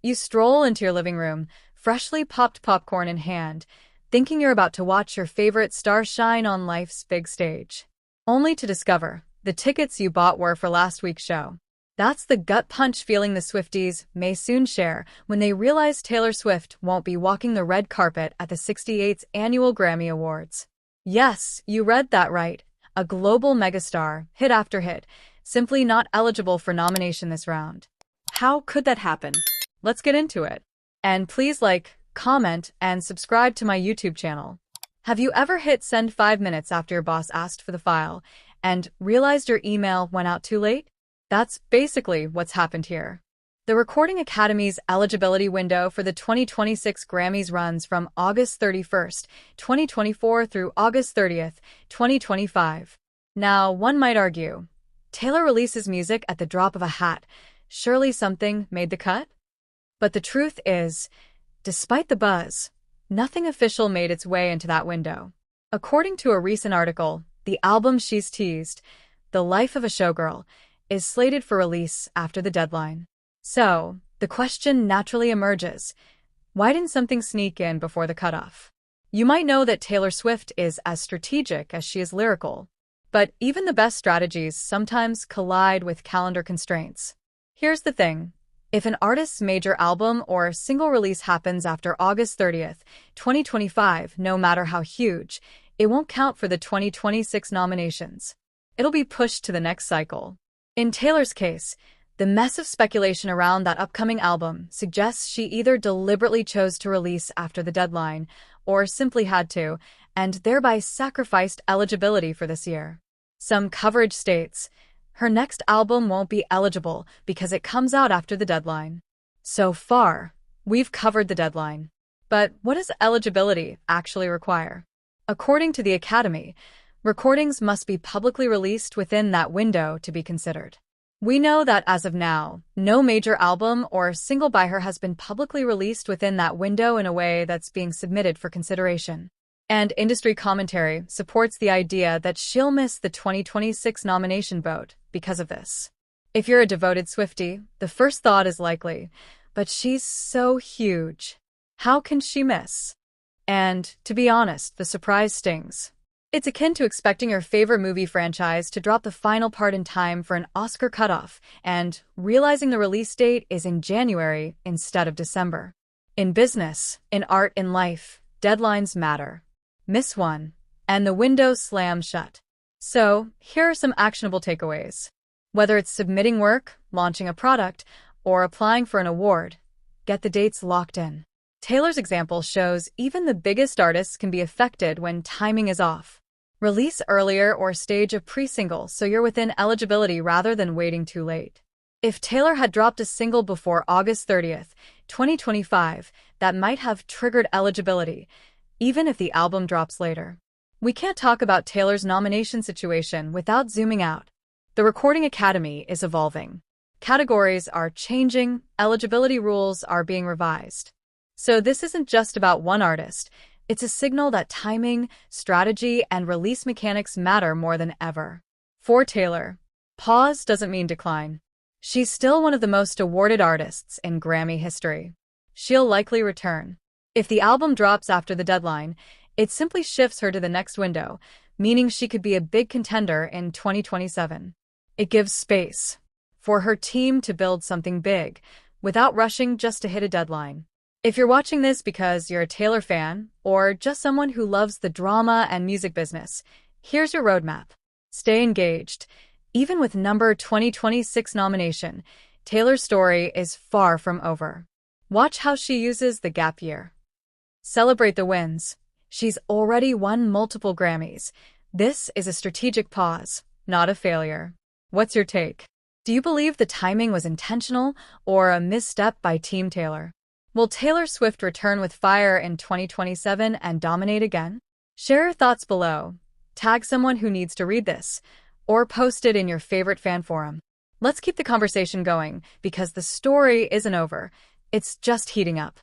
You stroll into your living room, freshly popped popcorn in hand, thinking you're about to watch your favorite star shine on life's big stage. Only to discover the tickets you bought were for last week's show. That's the gut punch feeling the Swifties may soon share when they realize Taylor Swift won't be walking the red carpet at the 68th Annual GRAMMY Awards. Yes, you read that right. A global megastar, hit after hit, simply not eligible for nomination this round. How could that happen? Let's get into it. And please like, comment, and subscribe to my YouTube channel. Have you ever hit send 5 minutes after your boss asked for the file and realized your email went out too late? That's basically what's happened here. The Recording Academy's eligibility window for the 2026 Grammys runs from August 31st, 2024 through August 30th, 2025. Now, one might argue, Taylor releases music at the drop of a hat. Surely something made the cut? But the truth is, despite the buzz, nothing official made its way into that window. According to a recent article, the album she's teased, The Life of a Showgirl, is slated for release after the deadline. So, the question naturally emerges, why didn't something sneak in before the cutoff? You might know that Taylor Swift is as strategic as she is lyrical, but even the best strategies sometimes collide with calendar constraints. Here's the thing. If an artist's major album or single release happens after August 30th, 2025, no matter how huge, it won't count for the 2026 nominations. It'll be pushed to the next cycle. In Taylor's case, the mess of speculation around that upcoming album suggests she either deliberately chose to release after the deadline or simply had to, and thereby sacrificed eligibility for this year. Some coverage states, her next album won't be eligible because it comes out after the deadline. So far, we've covered the deadline. But what does eligibility actually require? According to the Academy, recordings must be publicly released within that window to be considered. We know that as of now, no major album or single by her has been publicly released within that window in a way that's being submitted for consideration. And industry commentary supports the idea that she'll miss the 2026 nomination vote because of this. If you're a devoted Swiftie, the first thought is likely, but she's so huge. How can she miss? And, to be honest, the surprise stings. It's akin to expecting your favorite movie franchise to drop the final part in time for an Oscar cutoff and realizing the release date is in January instead of December. In business, in art, in life, deadlines matter. Miss one, and the window slams shut. So, here are some actionable takeaways. Whether it's submitting work, launching a product, or applying for an award, get the dates locked in. Taylor's example shows even the biggest artists can be affected when timing is off. Release earlier or stage a pre-single so you're within eligibility rather than waiting too late. If Taylor had dropped a single before August 30th, 2025, that might have triggered eligibility, even if the album drops later. We can't talk about Taylor's nomination situation without zooming out. The Recording Academy is evolving. Categories are changing, eligibility rules are being revised. So this isn't just about one artist. It's a signal that timing, strategy, and release mechanics matter more than ever. For Taylor, pause doesn't mean decline. She's still one of the most awarded artists in Grammy history. She'll likely return. If the album drops after the deadline, it simply shifts her to the next window, meaning she could be a big contender in 2027. It gives space for her team to build something big, without rushing just to hit a deadline. If you're watching this because you're a Taylor fan, or just someone who loves the drama and music business, here's your roadmap. Stay engaged. Even with number 2026 nomination, Taylor's story is far from over. Watch how she uses the gap year. Celebrate the wins. She's already won multiple Grammys. This is a strategic pause, not a failure. What's your take? Do you believe the timing was intentional or a misstep by Team Taylor? Will Taylor Swift return with fire in 2027 and dominate again? Share your thoughts below. Tag someone who needs to read this, or post it in your favorite fan forum. Let's keep the conversation going because the story isn't over. It's just heating up.